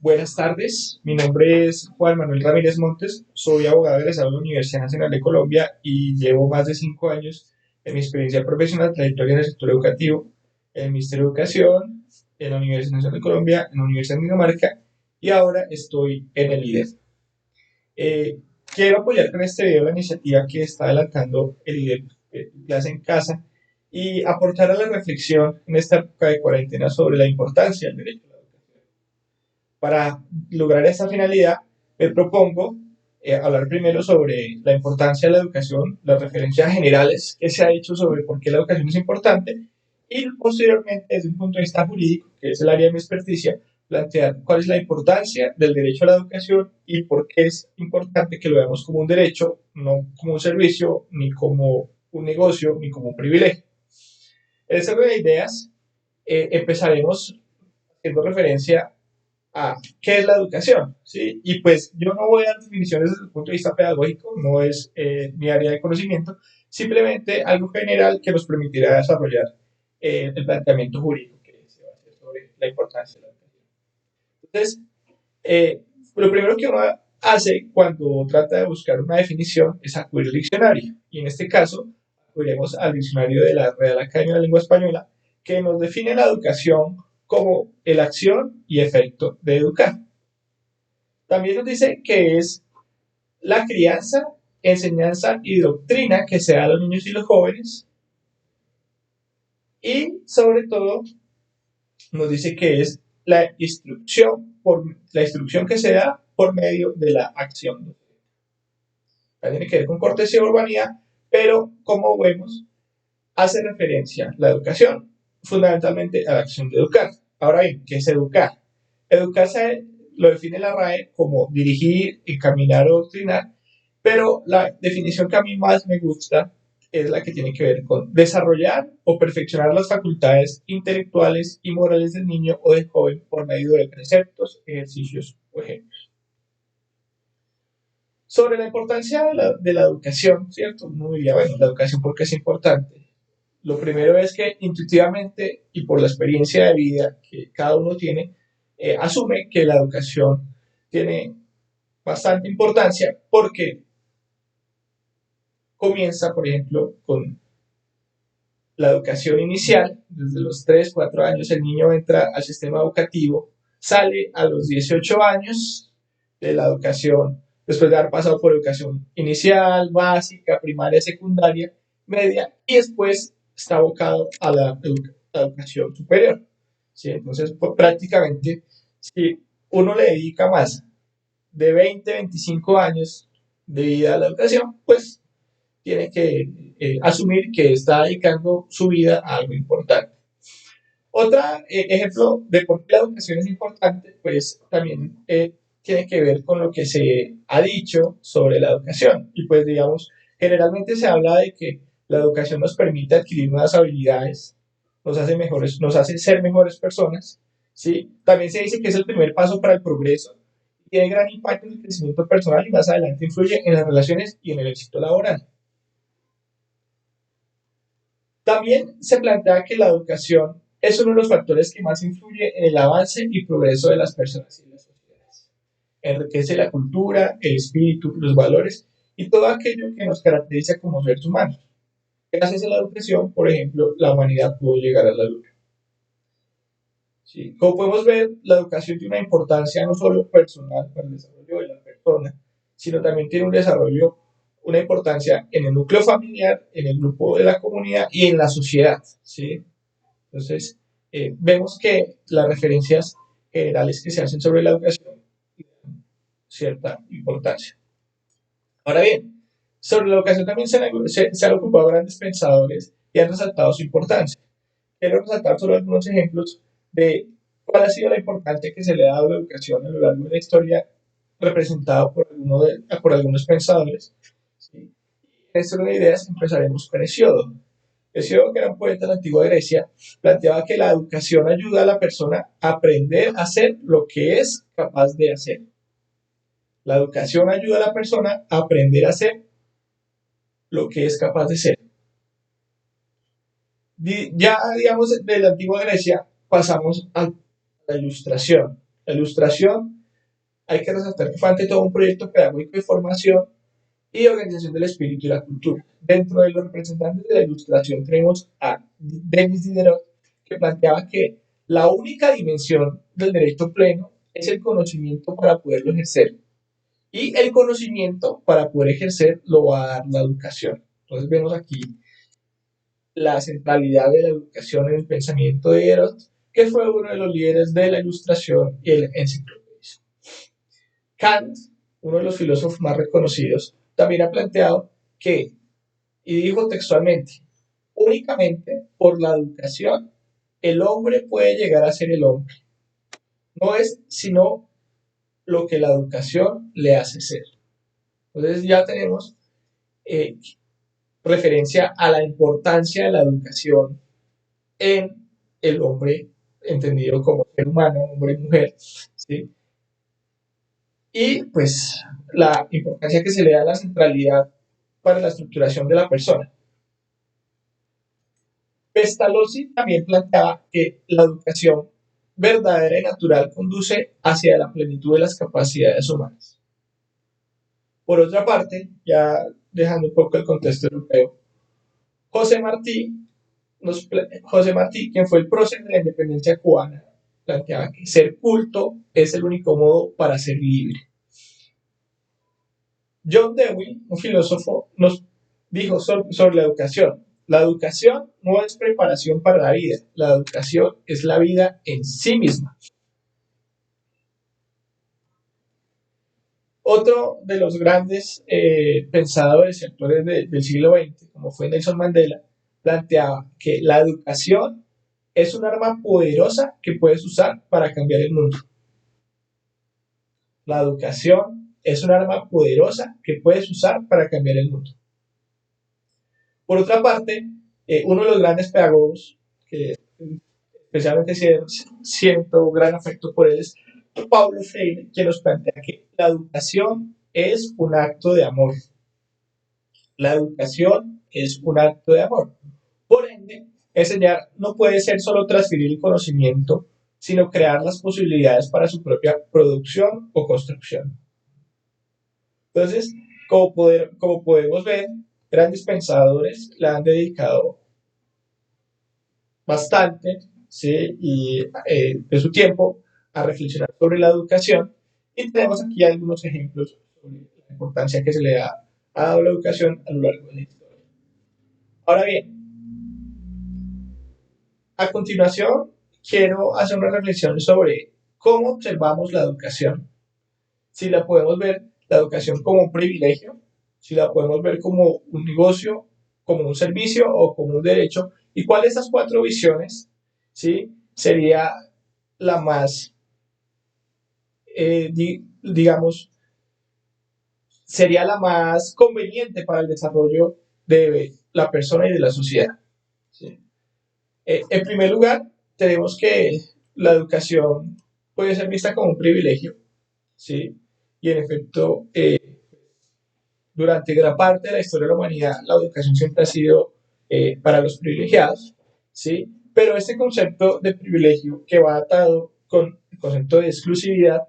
Buenas tardes, mi nombre es Juan Manuel Ramírez Montes, soy abogado egresado de la Universidad Nacional de Colombia y llevo más de 5 años en mi experiencia profesional, trayectoria en el sector educativo, en el Ministerio de Educación, en la Universidad Nacional de Colombia, en la Universidad de Dinamarca y ahora estoy en el IDEF. Eh, Quiero apoyar con este video la iniciativa que está adelantando el IDEF, Clase en Casa, y aportar a la reflexión en esta época de cuarentena sobre la importancia del derecho a la educación. Para lograr esta finalidad, me propongo hablar primero sobre la importancia de la educación, las referencias generales que se ha hecho sobre por qué la educación es importante y posteriormente, desde un punto de vista jurídico, que es el área de mi experticia, plantear cuál es la importancia del derecho a la educación y por qué es importante que lo veamos como un derecho, no como un servicio, ni como un negocio, ni como un privilegio. En esta orden de ideas, empezaremos haciendo referencia a qué es la educación, ¿sí? Y pues yo no voy a dar definiciones desde el punto de vista pedagógico, no es mi área de conocimiento, simplemente algo general que nos permitirá desarrollar el planteamiento jurídico que se va a hacer sobre la importancia de la educación. Entonces, lo primero que uno hace cuando trata de buscar una definición es acudir al diccionario, y en este caso acudiremos al diccionario de la Real Academia de la Lengua Española, que nos define la educación como el acción y efecto de educar. También nos dice que es la crianza, enseñanza y doctrina que se da a los niños y los jóvenes. Y sobre todo nos dice que es la instrucción que se da por medio de la acción. Tiene que ver con cortesía y urbanidad, pero como vemos, hace referencia la educación fundamentalmente a la acción de educar. Ahora bien, ¿qué es educar? Educarse lo define la RAE como dirigir, encaminar o doctrinar, pero la definición que a mí más me gusta es la que tiene que ver con desarrollar o perfeccionar las facultades intelectuales y morales del niño o del joven por medio de preceptos, ejercicios o ejemplos. Sobre la importancia de la educación, ¿cierto? Uno diría, bueno, la educación porque es importante. Lo primero es que intuitivamente y por la experiencia de vida que cada uno tiene, asume que la educación tiene bastante importancia porque comienza, por ejemplo, con la educación inicial. Desde los 3 4 años el niño entra al sistema educativo, sale a los 18 años de la educación, después de haber pasado por educación inicial, básica, primaria, secundaria, media, y después está abocado a la educación superior. ¿Sí? Entonces, pues, prácticamente, si uno le dedica más de 20 25 años de vida a la educación, pues tiene que asumir que está dedicando su vida a algo importante. Otro ejemplo de por qué la educación es importante, pues también tiene que ver con lo que se ha dicho sobre la educación. Y pues digamos, generalmente se habla de que la educación nos permite adquirir nuevas habilidades, nos hace ser mejores personas, ¿sí? También se dice que es el primer paso para el progreso, tiene gran impacto en el crecimiento personal y más adelante influye en las relaciones y en el éxito laboral. También se plantea que la educación es uno de los factores que más influye en el avance y progreso de las personas y de las sociedades. Enriquece la cultura, el espíritu, los valores y todo aquello que nos caracteriza como seres humanos. Gracias a la educación, por ejemplo, la humanidad pudo llegar a la luna. ¿Sí? Como podemos ver, la educación tiene una importancia no solo personal para el desarrollo de la persona, sino también tiene un desarrollo, una importancia en el núcleo familiar, en el grupo de la comunidad y en la sociedad. ¿Sí? Entonces, vemos que las referencias generales que se hacen sobre la educación tienen cierta importancia. Ahora bien, sobre la educación también se han ocupado grandes pensadores y han resaltado su importancia. Quiero resaltar solo algunos ejemplos de cuál ha sido la importancia que se le ha dado a la educación a lo largo de la historia, representado por algunos pensadores. ¿Sí? En esta orden de ideas empezaremos con Hesiodo. Hesiodo, que era un poeta de la antigua Grecia, planteaba que la educación ayuda a la persona a aprender a hacer lo que es capaz de hacer. La educación ayuda a la persona a aprender a hacer lo que es capaz de ser. Ya, digamos, de la antigua Grecia pasamos a la ilustración. La ilustración hay que resaltar que fue ante todo un proyecto pedagógico de formación y de organización del espíritu y la cultura. Dentro de los representantes de la ilustración tenemos a Denis Diderot, que planteaba que la única dimensión del derecho pleno es el conocimiento para poderlo ejercer. Y el conocimiento para poder ejercer lo va a dar la educación. Entonces vemos aquí la centralidad de la educación en el pensamiento de Diderot, que fue uno de los líderes de la ilustración y el enciclopedismo. Kant, uno de los filósofos más reconocidos, también ha planteado que, y dijo textualmente, únicamente por la educación el hombre puede llegar a ser el hombre. No es sino lo que la educación le hace ser. Entonces ya tenemos referencia a la importancia de la educación en el hombre, entendido como ser humano, hombre y mujer, ¿sí? Y pues la importancia que se le da a la centralidad para la estructuración de la persona. Pestalozzi también planteaba que la educación verdadera y natural conduce hacia la plenitud de las capacidades humanas. Por otra parte, ya dejando un poco el contexto europeo, José Martí, José Martí, quien fue el prócer de la independencia cubana, planteaba que ser culto es el único modo para ser libre. John Dewey, un filósofo, nos dijo sobre la educación. La educación no es preparación para la vida, la educación es la vida en sí misma. Otro de los grandes pensadores y actores del siglo XX, como fue Nelson Mandela, planteaba que la educación es un arma poderosa que puedes usar para cambiar el mundo. La educación es un arma poderosa que puedes usar para cambiar el mundo. Por otra parte, uno de los grandes pedagogos, que especialmente siento gran afecto por él, es Paulo Freire, quien nos plantea que la educación es un acto de amor. La educación es un acto de amor. Por ende, enseñar no puede ser solo transferir el conocimiento, sino crear las posibilidades para su propia producción o construcción. Entonces, como podemos ver, grandes pensadores le han dedicado bastante, ¿sí? Y de su tiempo a reflexionar sobre la educación. Y tenemos aquí algunos ejemplos sobre la importancia que se le ha dado a la educación a lo largo de la historia. Ahora bien, a continuación quiero hacer una reflexión sobre cómo observamos la educación. Si la podemos ver la educación como un privilegio, si la podemos ver como un negocio, como un servicio o como un derecho, y cuál de estas cuatro visiones, ¿sí?, sería la más, digamos, sería la más conveniente para el desarrollo de la persona y de la sociedad. ¿Sí? En primer lugar, tenemos que la educación puede ser vista como un privilegio, ¿sí? Y en efecto, durante gran parte de la historia de la humanidad, la educación siempre ha sido para los privilegiados, ¿sí? Pero este concepto de privilegio que va atado con el concepto de exclusividad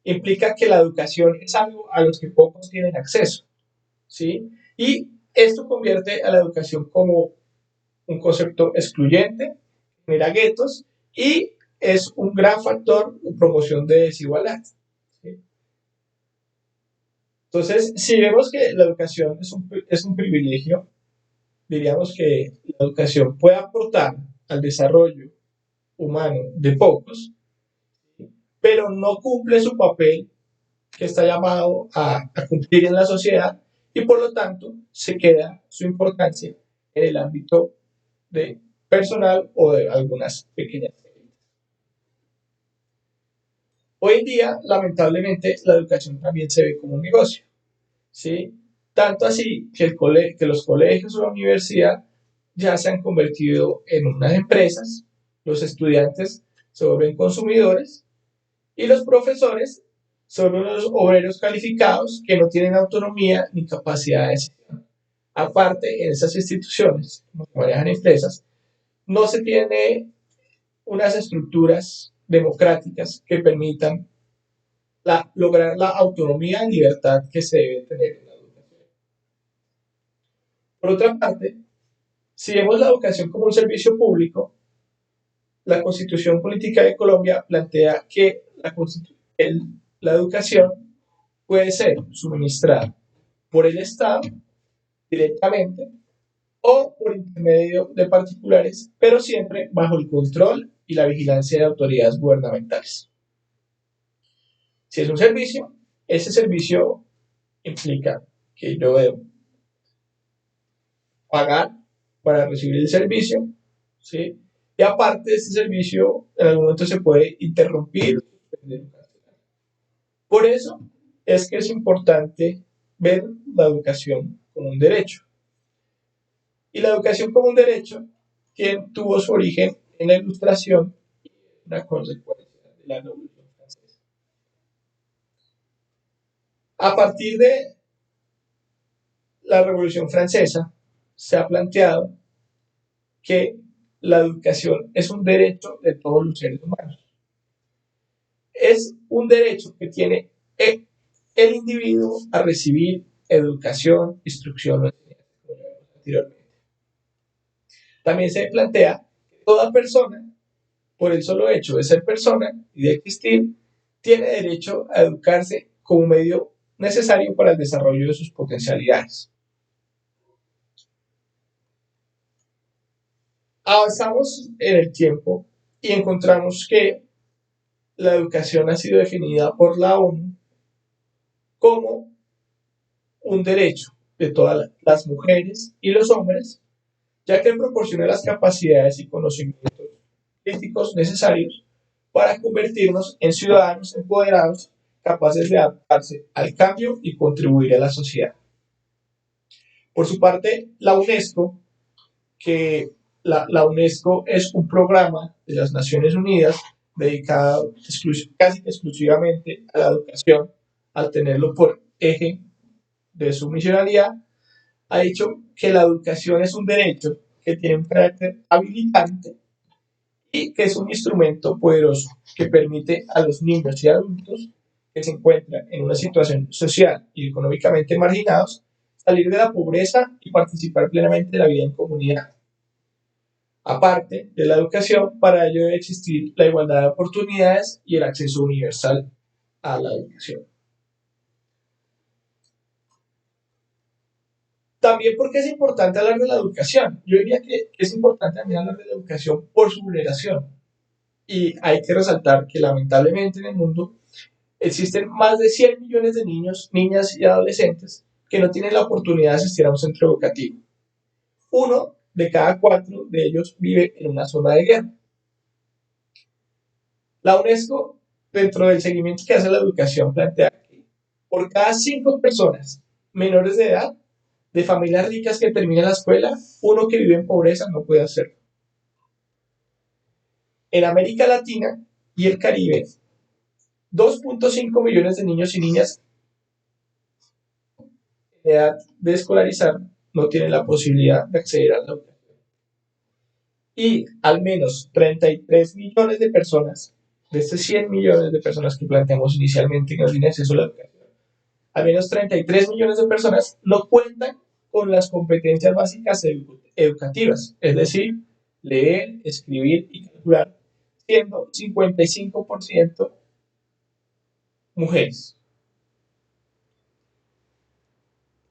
implica que la educación es algo a los que pocos tienen acceso, ¿sí? Y esto convierte a la educación como un concepto excluyente, genera guetos y es un gran factor de promoción de desigualdad, ¿sí? Entonces, si vemos que la educación es un privilegio, diríamos que la educación puede aportar al desarrollo humano de pocos, pero no cumple su papel que está llamado a cumplir en la sociedad y por lo tanto se queda su importancia en el ámbito de personal o de algunas pequeñas. Hoy en día, lamentablemente, la educación también se ve como un negocio, ¿sí? Tanto así que, que los colegios o la universidad ya se han convertido en unas empresas, los estudiantes se vuelven consumidores y los profesores son unos obreros calificados que no tienen autonomía ni capacidad de decisión. Aparte, en esas instituciones, como se manejan empresas, no se tiene unas estructuras democráticas que permitan lograr la autonomía y libertad que se debe tener en la educación. Por otra parte, si vemos la educación como un servicio público, la Constitución Política de Colombia plantea que la educación puede ser suministrada por el Estado directamente o por intermedio de particulares, pero siempre bajo el control y la vigilancia de autoridades gubernamentales. Si es un servicio, ese servicio implica que yo debo pagar para recibir el servicio, ¿sí? Y aparte de este servicio, en algún momento se puede interrumpir. Por eso es que es importante ver la educación como un derecho. Y la educación como un derecho tuvo su origen en la Ilustración y una consecuencia de la Revolución Francesa. A partir de la Revolución Francesa se ha planteado que la educación es un derecho de todos los seres humanos. Es un derecho que tiene el individuo a recibir educación, instrucción o enseñanza, como ya vimos anteriormente. También se plantea que toda persona, por el solo hecho de ser persona y de existir, tiene derecho a educarse como medio necesario para el desarrollo de sus potencialidades. Avanzamos en el tiempo y encontramos que la educación ha sido definida por la ONU como un derecho de todas las mujeres y los hombres, ya que proporciona las capacidades y conocimientos críticos necesarios para convertirnos en ciudadanos empoderados capaces de adaptarse al cambio y contribuir a la sociedad. Por su parte, la UNESCO, que la UNESCO es un programa de las Naciones Unidas dedicado casi exclusivamente a la educación, al tenerlo por eje de su misionalidad, ha dicho que la educación es un derecho que tiene un carácter habilitante y que es un instrumento poderoso que permite a los niños y adultos que se encuentran en una situación social y económicamente marginados salir de la pobreza y participar plenamente de la vida en comunidad. Aparte de la educación, para ello debe existir la igualdad de oportunidades y el acceso universal a la educación. También porque es importante hablar de la educación. Yo diría que es importante también hablar de la educación por su vulneración. Y hay que resaltar que lamentablemente en el mundo existen más de 100 millones de niños, niñas y adolescentes que no tienen la oportunidad de asistir a un centro educativo. Uno de cada 4 de ellos vive en una zona de guerra. La UNESCO, dentro del seguimiento que hace la educación, plantea que por cada 5 personas menores de edad de familias ricas que terminan la escuela, uno que vive en pobreza no puede hacerlo. En América Latina y el Caribe, 2.5 millones de niños y niñas en edad de escolarizar no tienen la posibilidad de acceder a la educación. Y al menos 33 millones de personas, de estos 100 millones de personas que planteamos inicialmente que no tienen acceso a la educación, al menos 33 millones de personas no cuentan con las competencias básicas educativas, es decir, leer, escribir y calcular, siendo 55% mujeres.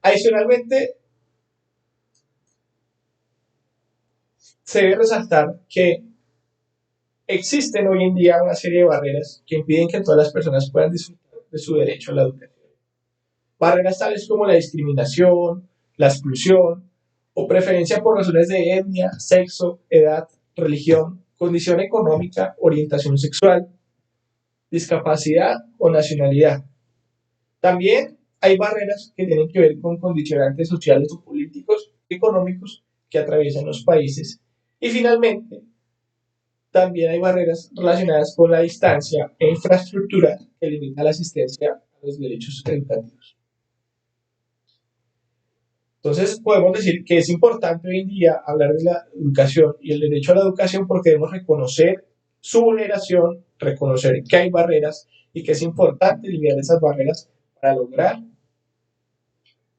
Adicionalmente, se debe resaltar que existen hoy en día una serie de barreras que impiden que todas las personas puedan disfrutar de su derecho a la educación. Barreras tales como la discriminación, la exclusión o preferencia por razones de etnia, sexo, edad, religión, condición económica, orientación sexual, discapacidad o nacionalidad. También hay barreras que tienen que ver con condicionantes sociales o políticos, económicos que atraviesan los países. Y finalmente, también hay barreras relacionadas con la distancia e infraestructura que limitan la asistencia a los derechos educativos. Entonces, podemos decir que es importante hoy en día hablar de la educación y el derecho a la educación porque debemos reconocer su vulneración, reconocer que hay barreras y que es importante eliminar esas barreras para lograr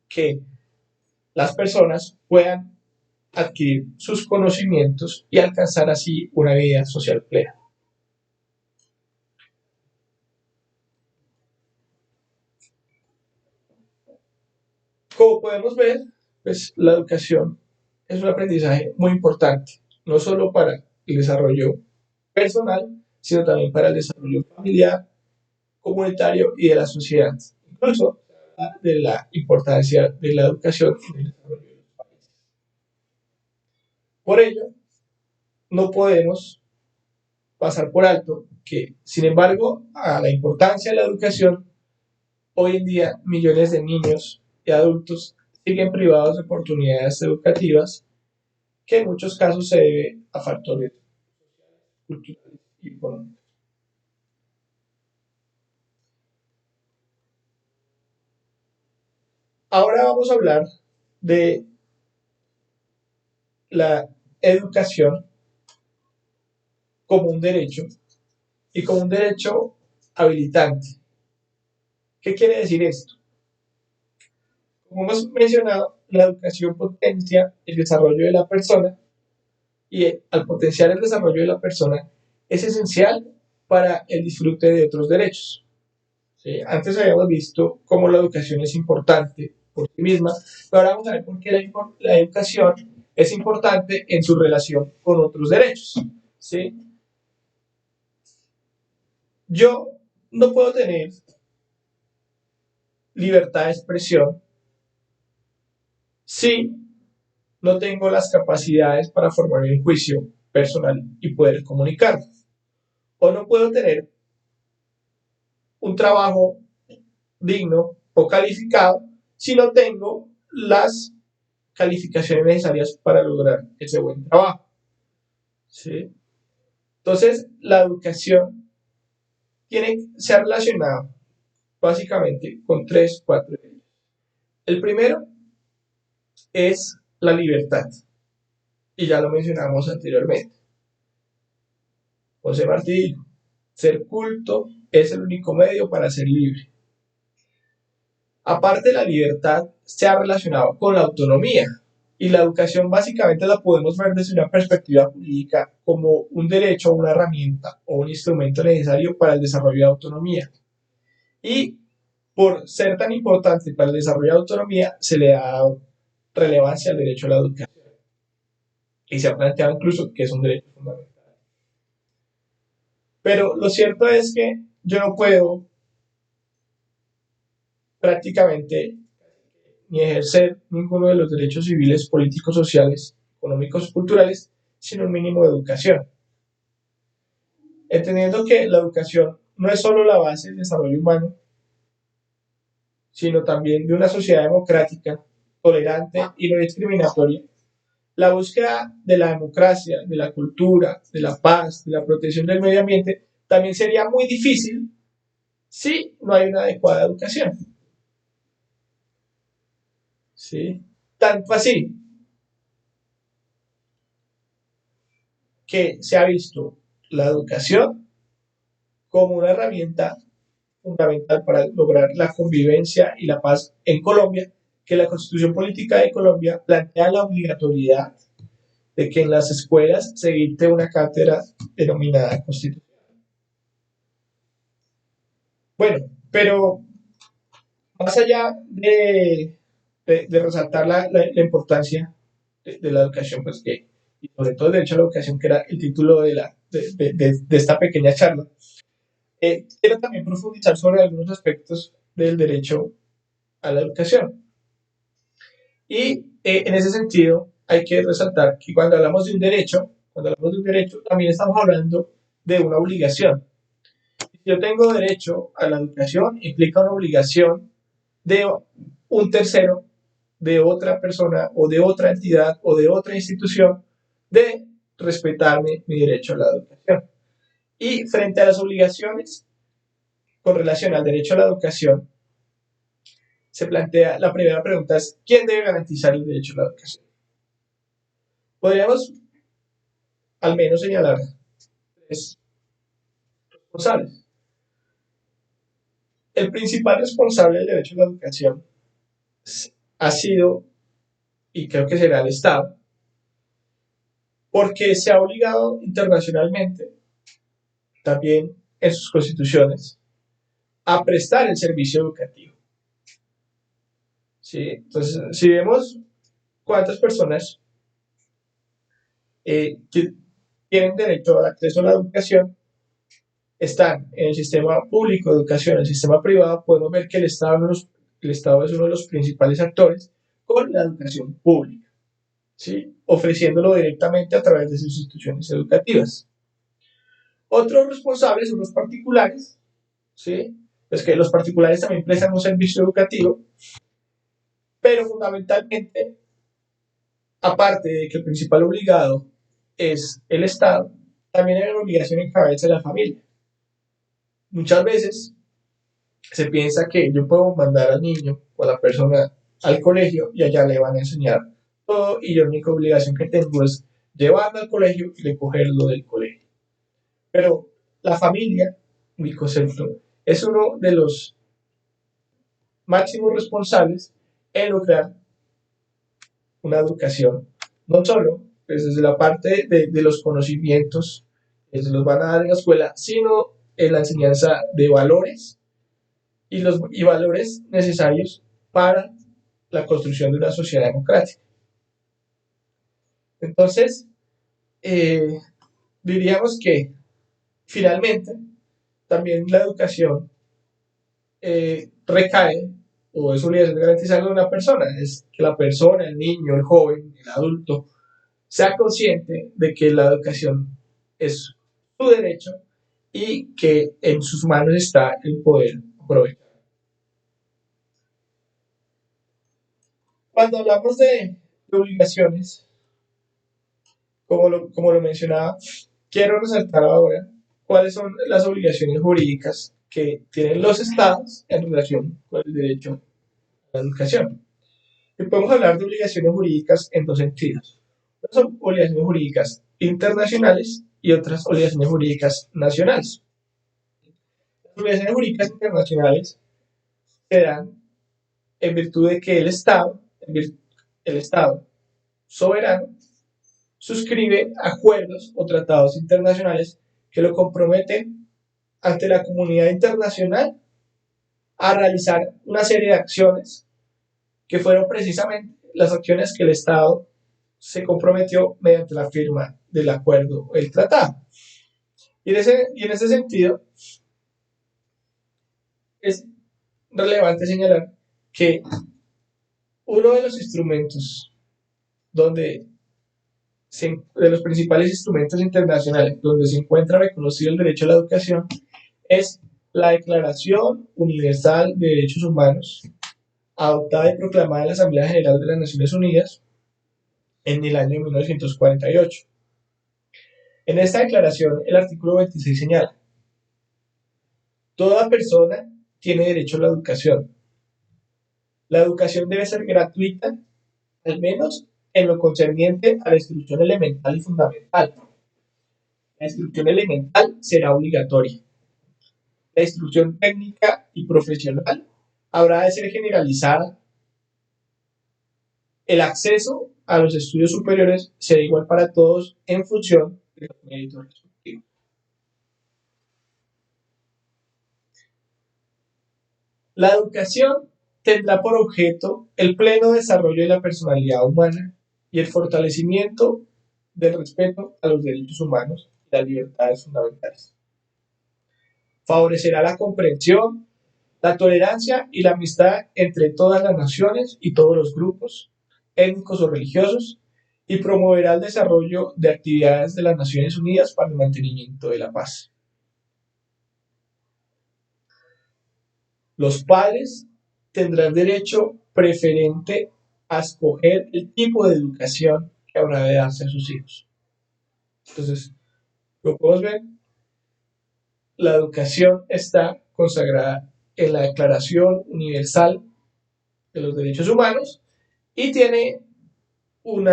que las personas puedan adquirir sus conocimientos y alcanzar así una vida social plena. Como podemos ver, pues la educación es un aprendizaje muy importante, no solo para el desarrollo personal, sino también para el desarrollo familiar, comunitario y de la sociedad. Incluso de la importancia de la educación en el desarrollo de los países. Por ello, no podemos pasar por alto que, sin embargo, a la importancia de la educación, hoy en día millones de niños y adultos siguen privados de oportunidades educativas que en muchos casos se debe a factores culturales y económicos. Ahora vamos a hablar de la educación como un derecho y como un derecho habilitante. ¿Qué quiere decir esto? Como hemos mencionado, la educación potencia el desarrollo de la persona y al potenciar el desarrollo de la persona es esencial para el disfrute de otros derechos. ¿Sí? Antes habíamos visto cómo la educación es importante por sí misma, pero ahora vamos a ver por qué la educación es importante en su relación con otros derechos. ¿Sí? Yo no puedo tener libertad de expresión si no tengo las capacidades para formar un juicio personal y poder comunicar. O no puedo tener un trabajo digno o calificado si no tengo las calificaciones necesarias para lograr ese buen trabajo. ¿Sí? Entonces, la educación tiene que ser relacionada básicamente con tres, cuatro derechos. El primero es la libertad, y ya lo mencionamos anteriormente. José Martí dijo, ser culto es el único medio para ser libre. Aparte de la libertad, se ha relacionado con la autonomía. Y la educación básicamente la podemos ver desde una perspectiva jurídica como un derecho, una herramienta o un instrumento necesario para el desarrollo de autonomía. Y por ser tan importante para el desarrollo de autonomía, se le ha dado relevancia al derecho a la educación. Y se ha planteado incluso que es un derecho fundamental. Pero lo cierto es que yo no puedo prácticamente ni ejercer ninguno de los derechos civiles, políticos, sociales, económicos, culturales, sin un mínimo de educación. Entendiendo que la educación no es solo la base del desarrollo humano, sino también de una sociedad democrática, tolerante y no discriminatoria. La búsqueda de la democracia, de la cultura, de la paz, de la protección del medio ambiente, también sería muy difícil si no hay una adecuada educación. ¿Sí? Tanto así que se ha visto la educación como una herramienta fundamental para lograr la convivencia y la paz en Colombia, que la Constitución Política de Colombia plantea la obligatoriedad de que en las escuelas se dicte una cátedra denominada Constitución. Bueno, pero más allá de resaltar la importancia de la educación, pues que, y sobre todo el derecho a la educación, que era el título de esta pequeña charla, quiero también profundizar sobre algunos aspectos del derecho a la educación. Y en ese sentido, hay que resaltar que cuando hablamos de un derecho, también estamos hablando de una obligación. Si yo tengo derecho a la educación, implica una obligación de un tercero, de otra persona o de otra entidad o de otra institución de respetarme mi derecho a la educación. Y frente a las obligaciones con relación al derecho a la educación, se plantea, la primera pregunta es, ¿quién debe garantizar el derecho a la educación? Podríamos al menos señalar tres responsables. El principal responsable del derecho a la educación ha sido, y creo que será el Estado, porque se ha obligado internacionalmente, también en sus constituciones, a prestar el servicio educativo. ¿Sí? Entonces, si vemos cuántas personas que tienen derecho al acceso a la educación están en el sistema público de educación, en el sistema privado, podemos ver que el Estado es uno de los principales actores con la educación pública, ¿sí? Ofreciéndolo directamente a través de sus instituciones educativas. Otros responsables son los particulares, ¿sí? Pues que los particulares también prestan un servicio educativo, pero fundamentalmente, aparte de que el principal obligado es el Estado, también hay una obligación en cabeza de la familia. Muchas veces se piensa que yo puedo mandar al niño o a la persona al colegio y allá le van a enseñar todo y yo la única obligación que tengo es llevarlo al colegio y recogerlo del colegio. Pero la familia, mi concepto, es uno de los máximos responsables en lograr una educación, no solo pues, desde la parte de los conocimientos que se los van a dar en la escuela, sino en la enseñanza de valores y valores necesarios para la construcción de una sociedad democrática. Entonces, eh, diríamos que finalmente también la educación recae o es obligación de garantizarlo de una persona, es que la persona, el niño, el joven, el adulto, sea consciente de que la educación es su derecho y que en sus manos está el poder aprovechar. Cuando hablamos de obligaciones, como lo mencionaba, quiero resaltar ahora cuáles son las obligaciones jurídicas que tienen los estados en relación con el derecho a la educación. Y podemos hablar de obligaciones jurídicas en dos sentidos. Unas son obligaciones jurídicas internacionales y otras obligaciones jurídicas nacionales. Las obligaciones jurídicas internacionales se dan en virtud de que el Estado soberano suscribe acuerdos o tratados internacionales que lo comprometen ante la comunidad internacional a realizar una serie de acciones que fueron precisamente las acciones que el Estado se comprometió mediante la firma del acuerdo o el tratado. Y en ese sentido, es relevante señalar que uno de los instrumentos donde de los principales instrumentos internacionales donde se encuentra reconocido el derecho a la educación es la Declaración Universal de Derechos Humanos, adoptada y proclamada en la Asamblea General de las Naciones Unidas en el año 1948. En esta declaración, el artículo 26 señala: toda persona tiene derecho a la educación. La educación debe ser gratuita, al menos en lo concerniente a la instrucción elemental y fundamental. La instrucción elemental será obligatoria. La instrucción técnica y profesional habrá de ser generalizada. El acceso a los estudios superiores será igual para todos en función de los méritos respectivos. La educación tendrá por objeto el pleno desarrollo de la personalidad humana y el fortalecimiento del respeto a los derechos humanos y las libertades fundamentales. Favorecerá la comprensión, la tolerancia y la amistad entre todas las naciones y todos los grupos étnicos o religiosos y promoverá el desarrollo de actividades de las Naciones Unidas para el mantenimiento de la paz. Los padres tendrán derecho preferente a escoger el tipo de educación que habrá de darse a sus hijos. Entonces, como podemos ver, la educación está consagrada en la Declaración Universal de los Derechos Humanos y tiene un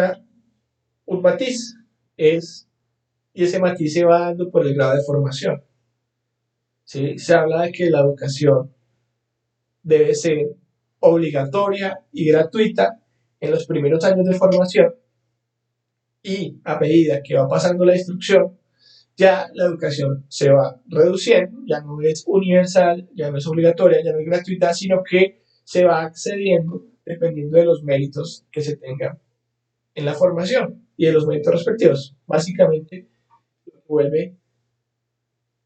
matiz, y ese matiz se va dando por el grado de formación. ¿sí? Se habla de que la educación debe ser obligatoria y gratuita en los primeros años de formación y a medida que va pasando la instrucción, ya la educación se va reduciendo, ya no es universal, ya no es obligatoria, ya no es gratuita, sino que se va accediendo dependiendo de los méritos que se tengan en la formación y de los méritos respectivos. Básicamente, vuelve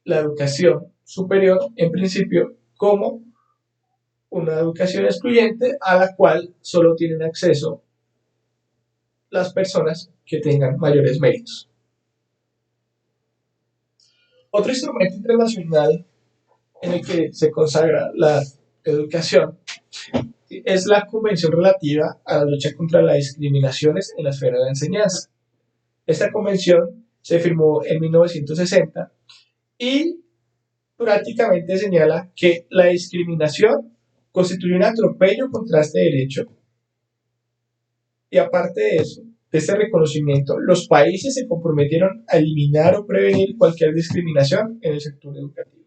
la educación superior, en principio, como una educación excluyente a la cual solo tienen acceso las personas que tengan mayores méritos. Otro instrumento internacional en el que se consagra la educación es la Convención relativa a la lucha contra las discriminaciones en la esfera de la enseñanza. Esta convención se firmó en 1960 y prácticamente señala que la discriminación constituye un atropello contra este derecho y aparte de eso, de este reconocimiento, los países se comprometieron a eliminar o prevenir cualquier discriminación en el sector educativo.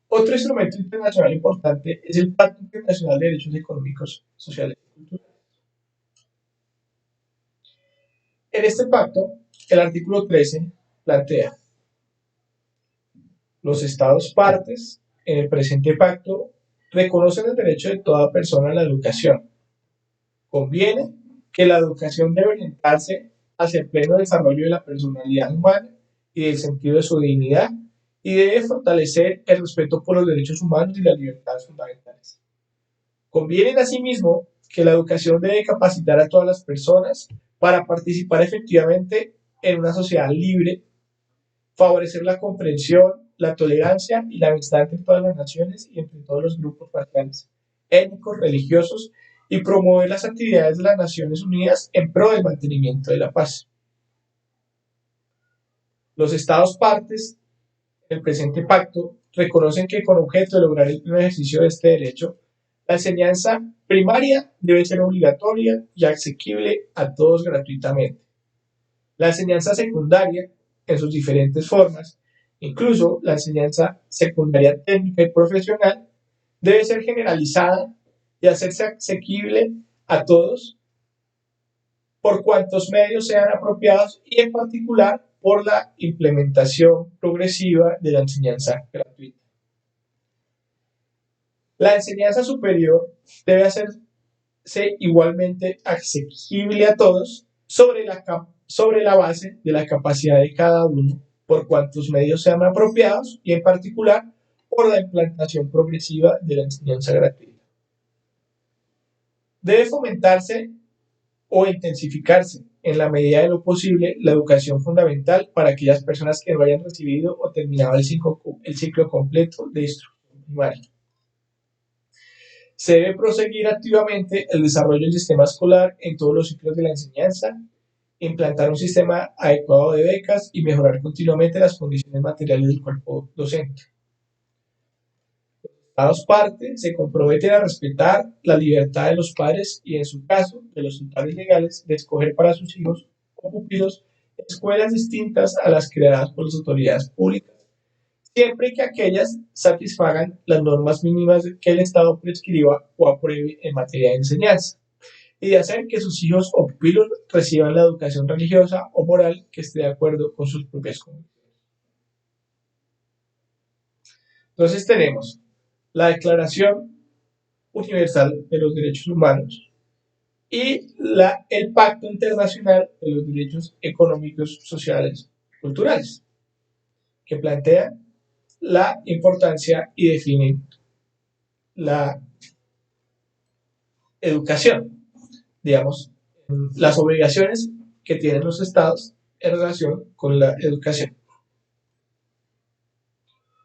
Otro instrumento internacional importante es el Pacto Internacional de Derechos Económicos, Sociales y Culturales. En este pacto, el artículo 13 plantea: los Estados partes en el presente pacto reconocen el derecho de toda persona a la educación. Conviene que la educación debe orientarse hacia el pleno desarrollo de la personalidad humana y del sentido de su dignidad y debe fortalecer el respeto por los derechos humanos y las libertades fundamentales. Conviene asimismo que la educación debe capacitar a todas las personas para participar efectivamente en una sociedad libre, favorecer la comprensión, la tolerancia y la amistad entre todas las naciones y entre todos los grupos raciales, étnicos, religiosos y promover las actividades de las Naciones Unidas en pro del mantenimiento de la paz. Los Estados partes del presente pacto reconocen que con objeto de lograr el pleno ejercicio de este derecho, la enseñanza primaria debe ser obligatoria y asequible a todos gratuitamente. La enseñanza secundaria, en sus diferentes formas, incluso la enseñanza secundaria técnica y profesional, debe ser generalizada y hacerse asequible a todos por cuantos medios sean apropiados y en particular por la implementación progresiva de la enseñanza gratuita. La enseñanza superior debe hacerse igualmente asequible a todos sobre la base de la capacidad de cada uno por cuantos medios sean apropiados y en particular por la implantación progresiva de la enseñanza gratuita. Debe fomentarse o intensificarse en la medida de lo posible la educación fundamental para aquellas personas que no hayan recibido o terminado el ciclo completo de instrucción primaria. Se debe proseguir activamente el desarrollo del sistema escolar en todos los ciclos de la enseñanza, implantar un sistema adecuado de becas y mejorar continuamente las condiciones materiales del cuerpo docente. Las dos partes se comprometen a respetar la libertad de los padres y, en su caso, de los tutores legales de escoger para sus hijos o pupilos escuelas distintas a las creadas por las autoridades públicas, siempre que aquellas satisfagan las normas mínimas que el Estado prescriba o apruebe en materia de enseñanza, y de hacer que sus hijos o pupilos reciban la educación religiosa o moral que esté de acuerdo con sus propias convicciones. Entonces tenemos la Declaración Universal de los Derechos Humanos y el Pacto Internacional de los Derechos Económicos, Sociales y Culturales, que plantean la importancia y definen la educación, digamos, las obligaciones que tienen los estados en relación con la educación.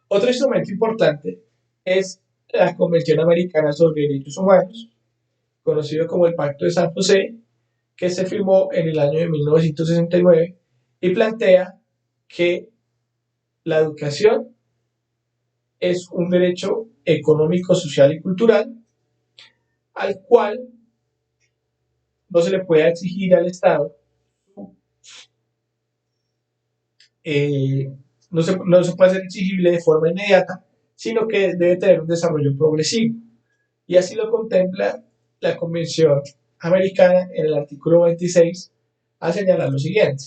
Otro instrumento importante es la Convención Americana sobre Derechos Humanos, conocido como el Pacto de San José, que se firmó en el año de 1969 y plantea que la educación es un derecho económico, social y cultural al cual no se le puede exigir al Estado no se puede ser exigible de forma inmediata, sino que debe tener un desarrollo progresivo. Y así lo contempla la Convención Americana en el artículo 26 al señalar lo siguiente.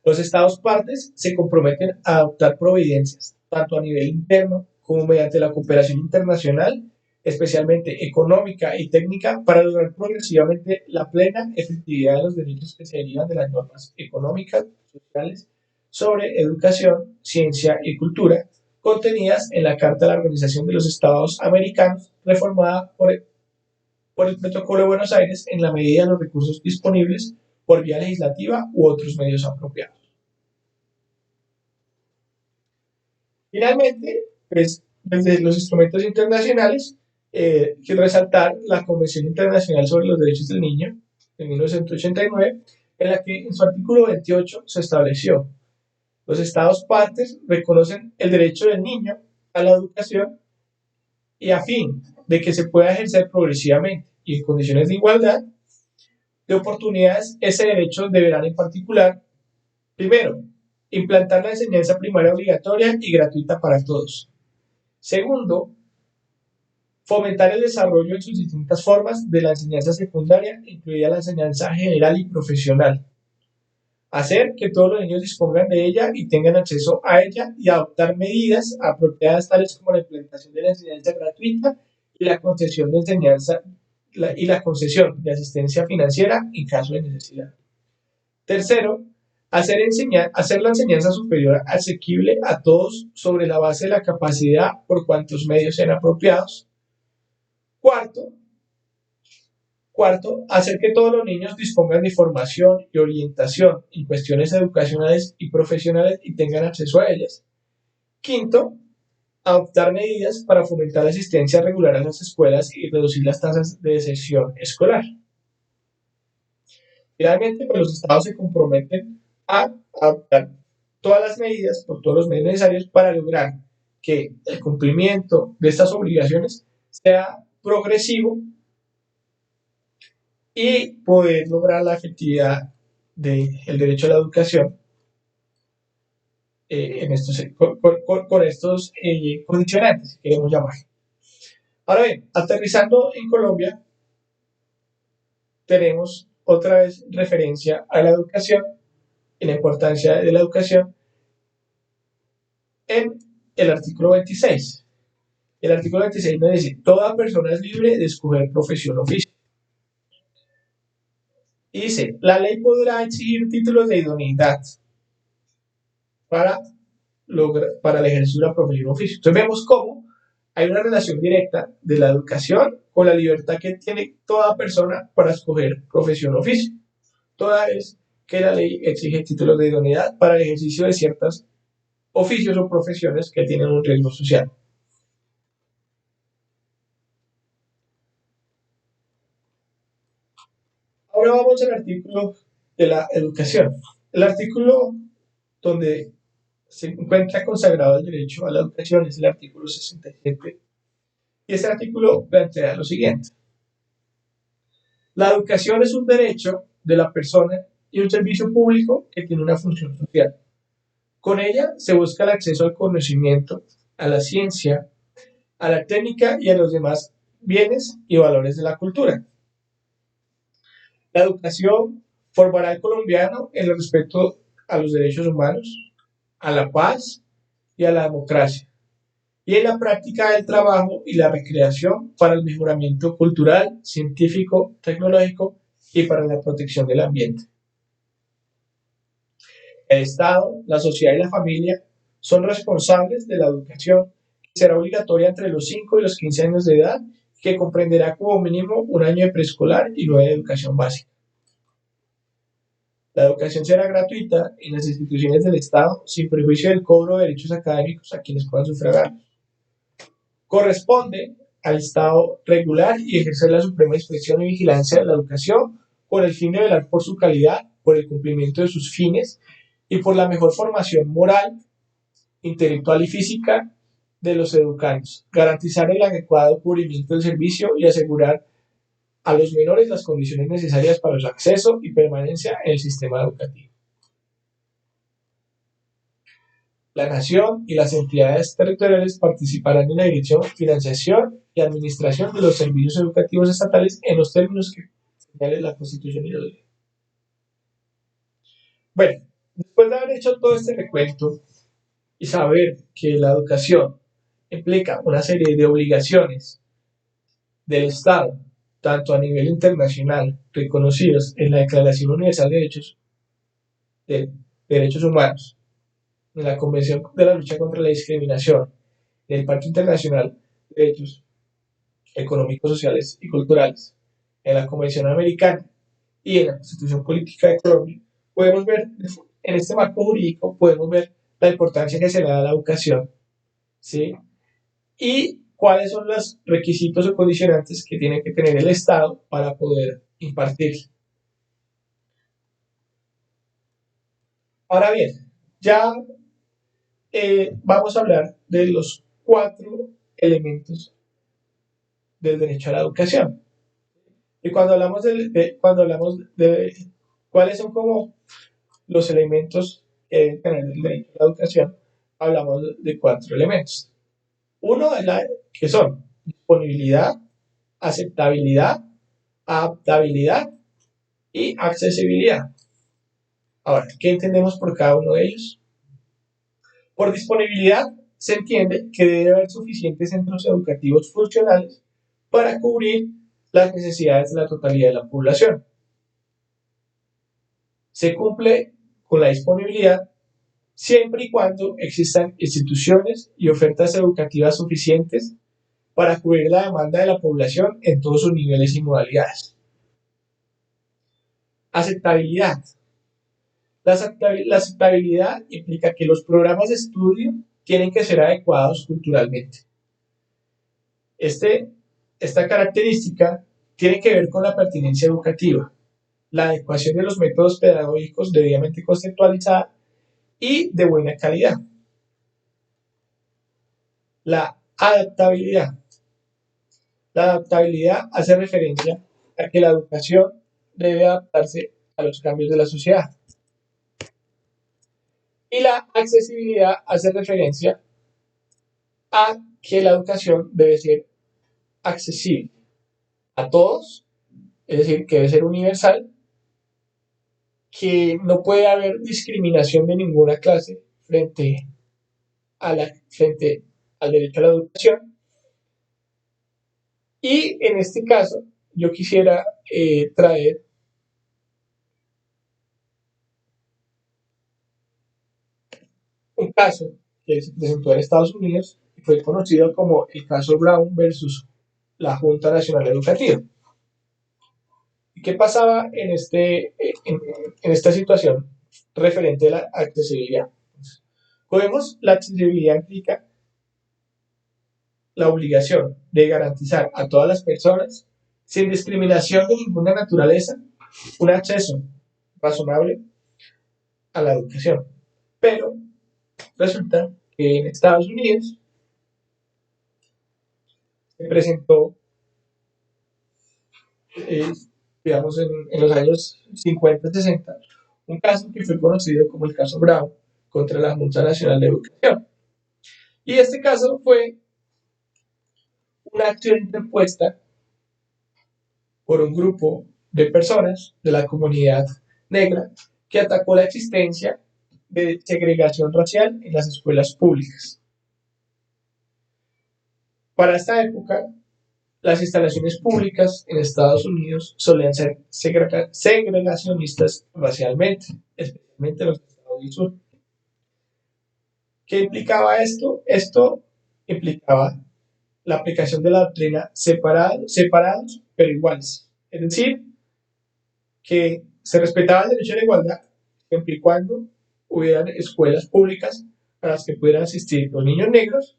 Los Estados partes se comprometen a adoptar providencias, tanto a nivel interno como mediante la cooperación internacional, especialmente económica y técnica, para lograr progresivamente la plena efectividad de los derechos que se derivan de las normas económicas, sociales, sobre educación, ciencia y cultura, contenidas en la Carta de la Organización de los Estados Americanos, reformada por el Protocolo de Buenos Aires en la medida de los recursos disponibles por vía legislativa u otros medios apropiados. Finalmente, pues, desde los instrumentos internacionales, quiero resaltar la Convención Internacional sobre los Derechos del Niño de 1989, en la que en su artículo 28 se estableció: los Estados partes reconocen el derecho del niño a la educación y a fin de que se pueda ejercer progresivamente y en condiciones de igualdad de oportunidades, ese derecho deberán en particular, primero, implantar la enseñanza primaria obligatoria y gratuita para todos. Segundo, fomentar el desarrollo en sus distintas formas de la enseñanza secundaria, incluida la enseñanza general y profesional. Hacer que todos los niños dispongan de ella y tengan acceso a ella y adoptar medidas apropiadas tales como la implementación de la enseñanza gratuita y la concesión de enseñanza y la concesión de asistencia financiera en caso de necesidad. Tercero, hacer la enseñanza superior asequible a todos sobre la base de la capacidad por cuantos medios sean apropiados. Cuarto, hacer que todos los niños dispongan de información y orientación en cuestiones educacionales y profesionales y tengan acceso a ellas. Quinto, adoptar medidas para fomentar la asistencia regular a las escuelas y reducir las tasas de deserción escolar. Finalmente, pues los estados se comprometen a adoptar todas las medidas por todos los medios necesarios para lograr que el cumplimiento de estas obligaciones sea progresivo y poder lograr la efectividad del derecho a la educación con estos condicionantes, si queremos llamar. Ahora bien, aterrizando en Colombia, tenemos otra vez referencia a la educación y la importancia de la educación en el artículo 26. El artículo 26 nos dice: toda persona es libre de escoger profesión o oficio. Y dice: la ley podrá exigir títulos de idoneidad para el ejercicio de la profesión o oficio. Entonces vemos cómo hay una relación directa de la educación con la libertad que tiene toda persona para escoger profesión o oficio, toda vez que la ley exige títulos de idoneidad para el ejercicio de ciertos oficios o profesiones que tienen un riesgo social. Ahora vamos al artículo de la educación. El artículo donde se encuentra consagrado el derecho a la educación es el artículo 67. Y este artículo plantea lo siguiente: la educación es un derecho de la persona y un servicio público que tiene una función social. Con ella se busca el acceso al conocimiento, a la ciencia, a la técnica y a los demás bienes y valores de la cultura. La educación formará al colombiano en el respeto a los derechos humanos, a la paz y a la democracia, y en la práctica del trabajo y la recreación para el mejoramiento cultural, científico, tecnológico y para la protección del ambiente. El Estado, la sociedad y la familia son responsables de la educación, que será obligatoria entre los 5 y los 15 años de edad, que comprenderá como mínimo un año de preescolar y 9 de educación básica. La educación será gratuita en las instituciones del Estado, sin perjuicio del cobro de derechos académicos a quienes puedan sufragarlos. Corresponde al Estado regular y ejercer la suprema inspección y vigilancia de la educación con el fin de velar por su calidad, por el cumplimiento de sus fines y por la mejor formación moral, intelectual y física de los educandos, garantizar el adecuado cubrimiento del servicio y asegurar a los menores las condiciones necesarias para su acceso y permanencia en el sistema educativo. La nación y las entidades territoriales participarán en la dirección, financiación y administración de los servicios educativos estatales en los términos que señale la Constitución y la ley. Bueno, después de haber hecho todo este recuento y saber que la educación implica una serie de obligaciones del Estado, tanto a nivel internacional, reconocidos en la Declaración Universal de Derechos Humanos, en la Convención de la Lucha contra la Discriminación, en el Pacto Internacional de Derechos Económicos, Sociales y Culturales, en la Convención Americana y en la Constitución Política de Colombia, podemos ver, en este marco jurídico, podemos ver la importancia que se le da a la educación, ¿sí? Y cuáles son los requisitos o condicionantes que tiene que tener el Estado para poder impartir. Ahora bien, ya vamos a hablar de los 4 elementos del derecho a la educación. Y cuando hablamos de cuáles son como los elementos que deben tener el derecho a la educación, hablamos de 4 elementos. Uno es que son disponibilidad, aceptabilidad, adaptabilidad y accesibilidad. Ahora, ¿qué entendemos por cada uno de ellos? Por disponibilidad se entiende que debe haber suficientes centros educativos funcionales para cubrir las necesidades de la totalidad de la población. Se cumple con la disponibilidad siempre y cuando existan instituciones y ofertas educativas suficientes para cubrir la demanda de la población en todos sus niveles y modalidades. Aceptabilidad. La aceptabilidad implica que los programas de estudio tienen que ser adecuados culturalmente. Esta característica tiene que ver con la pertinencia educativa, la adecuación de los métodos pedagógicos debidamente conceptualizada y de buena calidad. La adaptabilidad. La adaptabilidad hace referencia a que la educación debe adaptarse a los cambios de la sociedad. Y la accesibilidad hace referencia a que la educación debe ser accesible a todos, es decir, que debe ser universal, que no puede haber discriminación de ninguna clase frente al derecho a la educación. Y en este caso, yo quisiera traer un caso que se presentó en Estados Unidos y fue conocido como el caso Brown versus la Junta Nacional Educativa. ¿Y qué pasaba en esta situación referente a la accesibilidad? Como vemos, la accesibilidad implica la obligación de garantizar a todas las personas, sin discriminación de ninguna naturaleza, un acceso razonable a la educación. Pero resulta que en Estados Unidos se presentó, digamos, en los años 50-60, un caso que fue conocido como el caso Brown contra la Junta Nacional de Educación. Y este caso fue una acción interpuesta por un grupo de personas de la comunidad negra que atacó la existencia de segregación racial en las escuelas públicas. Para esta época, las instalaciones públicas en Estados Unidos solían ser segregacionistas racialmente, especialmente en los estados del sur. ¿Qué implicaba esto? Esto implicaba la aplicación de la doctrina separados pero iguales. Es decir, que se respetaba el derecho a la igualdad siempre y cuando hubieran escuelas públicas a las que pudieran asistir los niños negros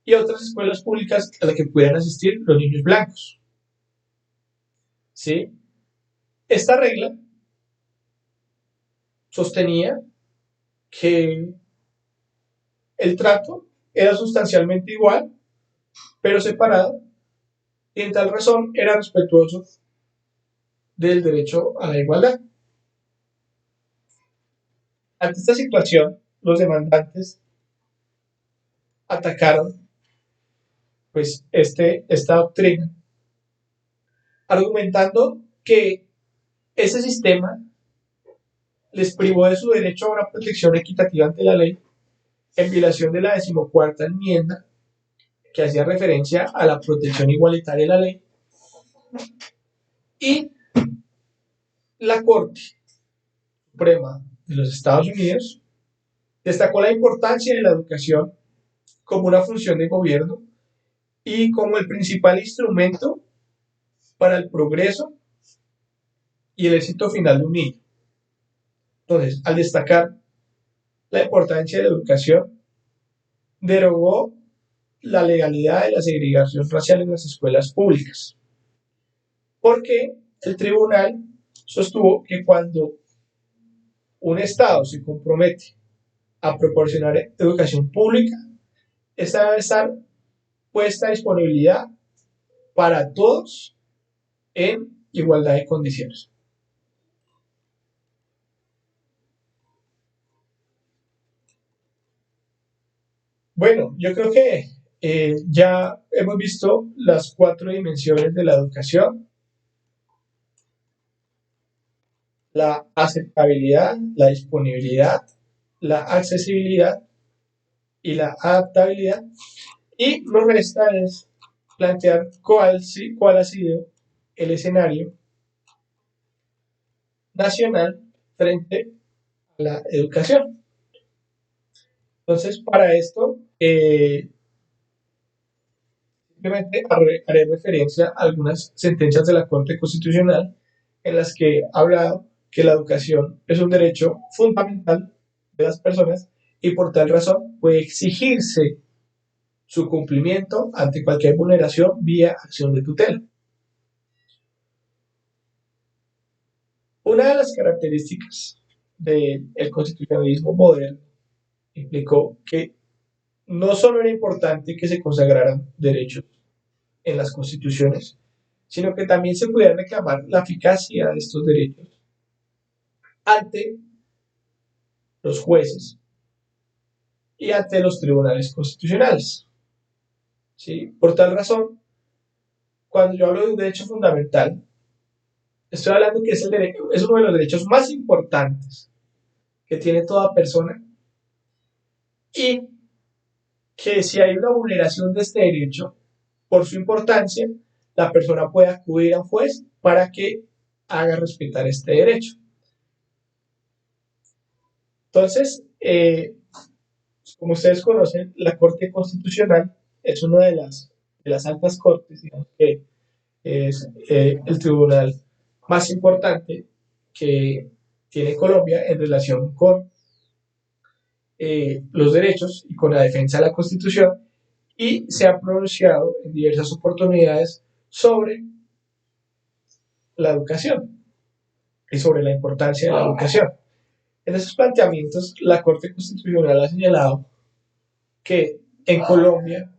y otras escuelas públicas a las que pudieran asistir los niños blancos. ¿Sí? Esta regla sostenía que el trato era sustancialmente igual, pero separado, y en tal razón era respetuoso del derecho a la igualdad. Ante esta situación, los demandantes atacaron pues esta doctrina, argumentando que ese sistema les privó de su derecho a una protección equitativa ante la ley en violación de la 14ª enmienda que hacía referencia a la protección igualitaria de la ley, y la Corte Suprema de los Estados Unidos destacó la importancia de la educación como una función de gobierno y como el principal instrumento para el progreso y el éxito final de un niño. Entonces, al destacar la importancia de la educación, derogó la legalidad de la segregación racial en las escuelas públicas, porque el tribunal sostuvo que cuando un Estado se compromete a proporcionar educación pública, esta debe estar puesta a disponibilidad para todos en igualdad de condiciones. Bueno, yo creo que ya hemos visto las 4 dimensiones de la educación: la aceptabilidad, la disponibilidad, la accesibilidad y la adaptabilidad. Y nos resta es plantear cuál ha sido el escenario nacional frente a la educación. Entonces, para esto, simplemente haré referencia a algunas sentencias de la Corte Constitucional en las que ha hablado que la educación es un derecho fundamental de las personas y por tal razón puede exigirse su cumplimiento ante cualquier vulneración vía acción de tutela. Una de las características del constitucionalismo moderno implicó que no solo era importante que se consagraran derechos en las constituciones, sino que también se pudiera reclamar la eficacia de estos derechos ante los jueces y ante los tribunales constitucionales. ¿Sí? Por tal razón, cuando yo hablo de un derecho fundamental, estoy hablando que es uno de los derechos más importantes que tiene toda persona, y que si hay una vulneración de este derecho, por su importancia, la persona puede acudir a un juez para que haga respetar este derecho. Entonces, como ustedes conocen, la Corte Constitucional es una de las altas cortes, digamos que es el tribunal más importante que tiene Colombia en relación con los derechos y con la defensa de la Constitución, y se ha pronunciado en diversas oportunidades sobre la educación y sobre la importancia de la educación. En esos planteamientos, la Corte Constitucional ha señalado que en Colombia,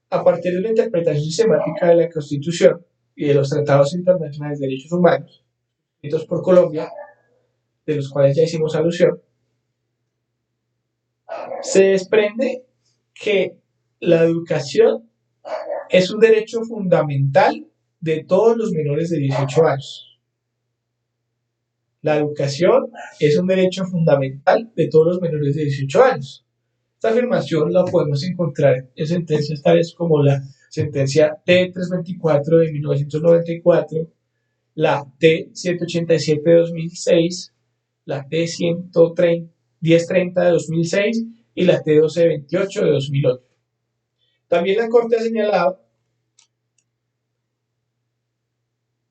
a partir de una interpretación sistemática de la Constitución y de los tratados internacionales de derechos humanos, escritos por Colombia, de los cuales ya hicimos alusión, se desprende que la educación es un derecho fundamental de todos los menores de 18 años. La educación es un derecho fundamental de todos los menores de 18 años. Esta afirmación la podemos encontrar en sentencias tales como la sentencia T-324 de 1994, la T-187 de 2006, la T-1030 de 2006 y la T-1228 de 2008. También la Corte ha señalado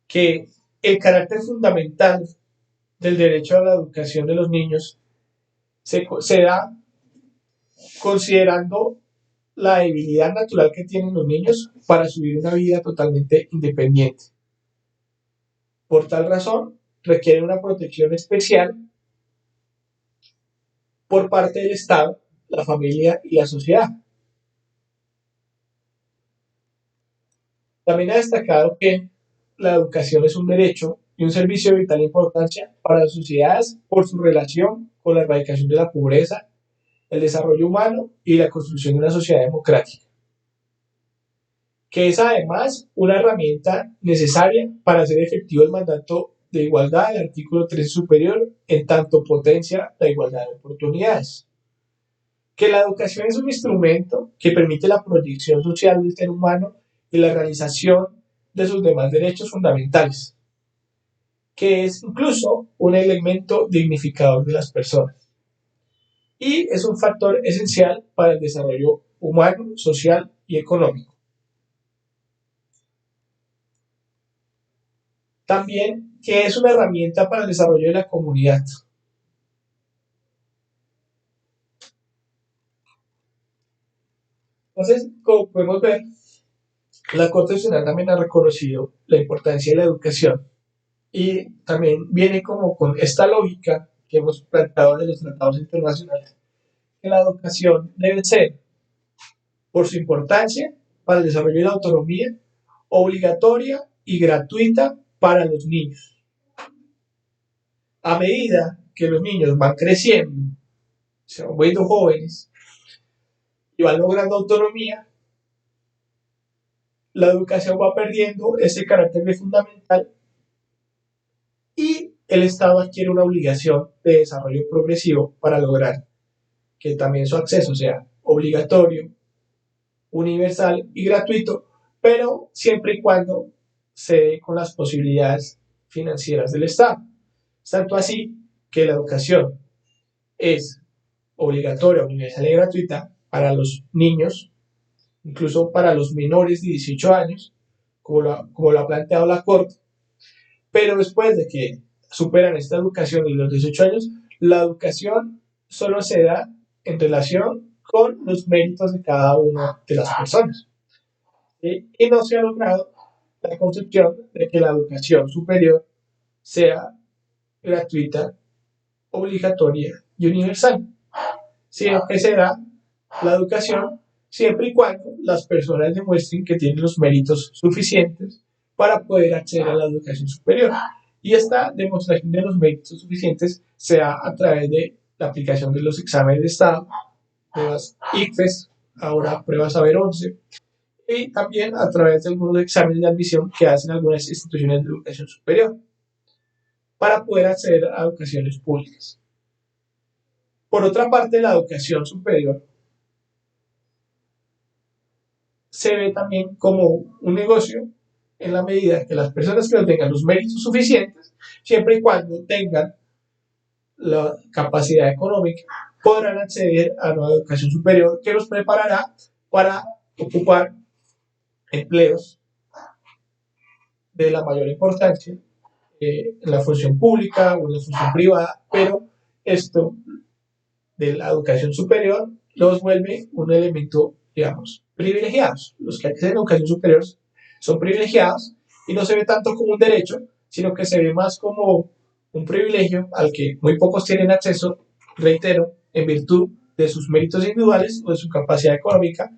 que el carácter fundamental del derecho a la educación de los niños se da considerando la debilidad natural que tienen los niños para vivir una vida totalmente independiente. Por tal razón, requieren una protección especial por parte del Estado, la familia y la sociedad. También ha destacado que la educación es un derecho y un servicio de vital importancia para las sociedades por su relación con la erradicación de la pobreza, el desarrollo humano y la construcción de una sociedad democrática, que es además una herramienta necesaria para hacer efectivo el mandato de igualdad del artículo 13 superior, en tanto potencia la igualdad de oportunidades. Que la educación es un instrumento que permite la proyección social del ser humano y la realización de sus demás derechos fundamentales, que es incluso un elemento dignificador de las personas y es un factor esencial para el desarrollo humano, social y económico. También que es una herramienta para el desarrollo de la comunidad. Entonces, como podemos ver, la Corte Constitucional también ha reconocido la importancia de la educación y también viene como con esta lógica que hemos planteado en los tratados internacionales, que la educación debe ser, por su importancia para el desarrollo de la autonomía, obligatoria y gratuita para los niños. A medida que los niños van creciendo, se van volviendo jóvenes y van logrando autonomía, la educación va perdiendo ese carácter de fundamental y el Estado adquiere una obligación de desarrollo progresivo para lograr que también su acceso sea obligatorio, universal y gratuito, pero siempre y cuando se dé con las posibilidades financieras del Estado. Tanto así que la educación es obligatoria, universal y gratuita para los niños, incluso para los menores de 18 años, como lo ha planteado la Corte, pero después de que superan esta educación de los 18 años, la educación solo se da en relación con los méritos de cada una de las personas. ¿Sí? Y no se ha logrado la concepción de que la educación superior sea gratuita, obligatoria y universal, sino que se da la educación siempre y cuando las personas demuestren que tienen los méritos suficientes para poder acceder a la educación superior. Y esta demostración de los méritos suficientes se da a través de la aplicación de los exámenes de Estado, pruebas ICFES, ahora pruebas Saber 11, y también a través de algunos exámenes de admisión que hacen algunas instituciones de educación superior para poder acceder a educaciones públicas. Por otra parte, la educación superior se ve también como un negocio en la medida que las personas que no tengan los méritos suficientes, siempre y cuando tengan la capacidad económica, podrán acceder a una educación superior que los preparará para ocupar empleos de la mayor importancia en la función pública o en la función privada, pero esto de la educación superior los vuelve un elemento, digamos, privilegiados. Los que acceden a educación superior son privilegiados y no se ve tanto como un derecho, sino que se ve más como un privilegio al que muy pocos tienen acceso, reitero, en virtud de sus méritos individuales o de su capacidad económica,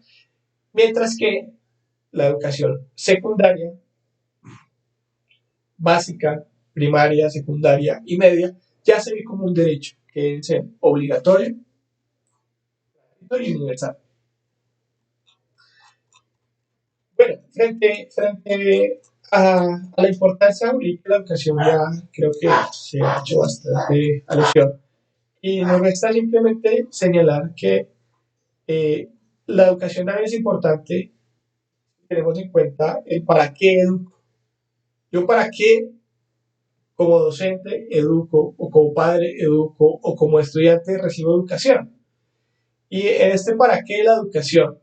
mientras que la educación secundaria, básica, primaria, secundaria y media, ya se ve como un derecho que debe ser obligatorio y universal. Bueno, frente a la importancia de la educación ya creo que se ha hecho bastante alusión. Y nos resta simplemente señalar que eh, la educación también es importante si tenemos en cuenta el para qué educo. Yo para qué como docente educo, o como padre educo, o como estudiante recibo educación. Y en este para qué la educación,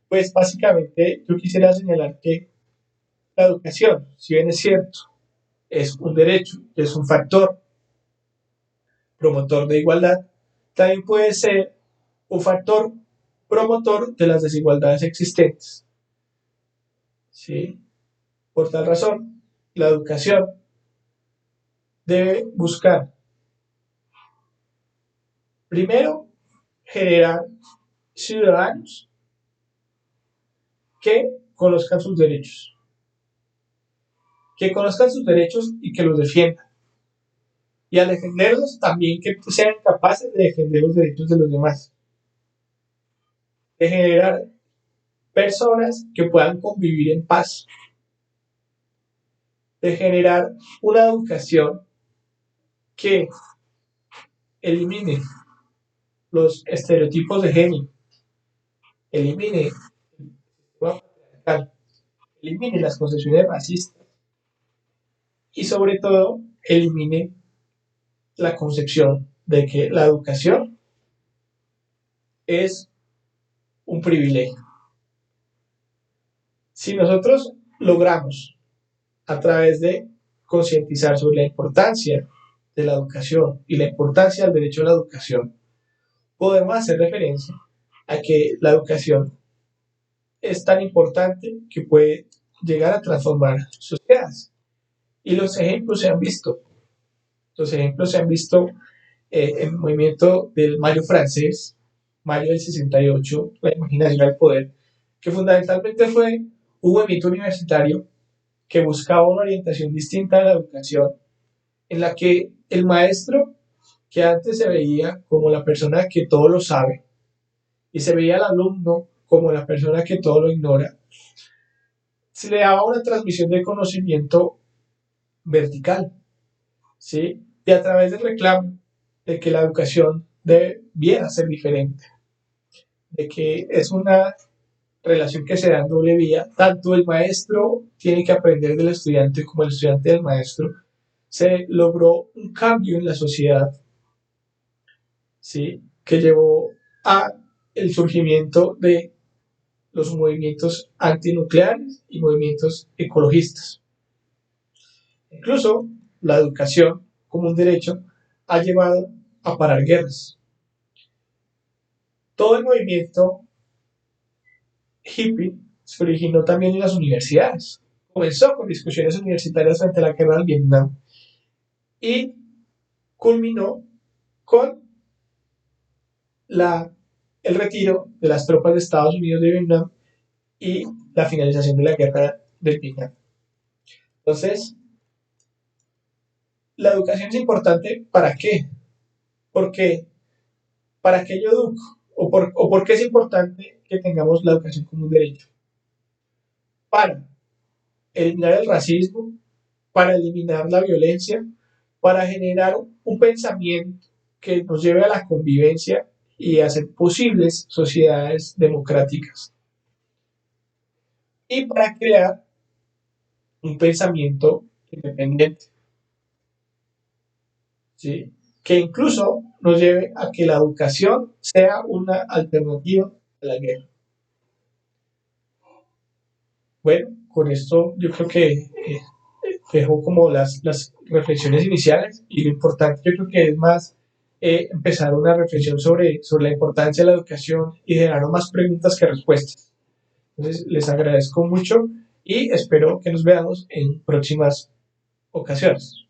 pues básicamente yo quisiera señalar que la educación, si bien es cierto, es un derecho, es un factor promotor de igualdad, también puede ser un factor promotor de las desigualdades existentes. ¿Sí? Por tal razón, la educación debe buscar, primero, generar ciudadanos que conozcan sus derechos, y que los defiendan. y al defenderlos también que sean capaces de defender los derechos de los demás, de generar personas que puedan convivir en paz, de generar una educación que elimine los estereotipos de género, elimine, elimine las concepciones racistas y sobre todo elimine la concepción de que la educación es un privilegio. Si nosotros logramos, a través de concientizar sobre la importancia de la educación y la importancia del derecho a la educación, podemos hacer referencia a que la educación es tan importante que puede llegar a transformar sociedades. Y los ejemplos se han visto. Los ejemplos se han visto en el movimiento del Mayo francés, Mayo del 68, la imaginación al poder, que fundamentalmente fue un movimiento universitario que buscaba una orientación distinta a la educación, en la que el maestro, que antes se veía como la persona que todo lo sabe, y se veía al alumno como la persona que todo lo ignora, se le daba una transmisión de conocimiento vertical, ¿sí? Y a través del reclamo de que la educación debiera ser diferente, de que es una relación que se da en doble vía, tanto el maestro tiene que aprender del estudiante como el estudiante del maestro, se logró un cambio en la sociedad, ¿sí? Que llevó a el surgimiento de los movimientos antinucleares y movimientos ecologistas. Incluso la educación como un derecho ha llevado a parar guerras. Todo el movimiento hippie se originó también en las universidades. Comenzó con discusiones universitarias frente a la guerra del Vietnam y culminó con el retiro de las tropas de Estados Unidos de Vietnam y la finalización de la guerra del Vietnam. Entonces, la educación es importante, ¿para qué? Porque ¿para qué yo educo? ¿O por qué es importante que tengamos la educación como un derecho? Para eliminar el racismo, para eliminar la violencia, para generar un pensamiento que nos lleve a la convivencia y a hacer posibles sociedades democráticas. Y para crear un pensamiento independiente, ¿sí? Que incluso nos lleve a que la educación sea una alternativa a la guerra. Bueno, con esto yo creo que dejo como las reflexiones iniciales y lo importante yo creo que es más empezar una reflexión sobre la importancia de la educación y generar más preguntas que respuestas. Entonces les agradezco mucho y espero que nos veamos en próximas ocasiones.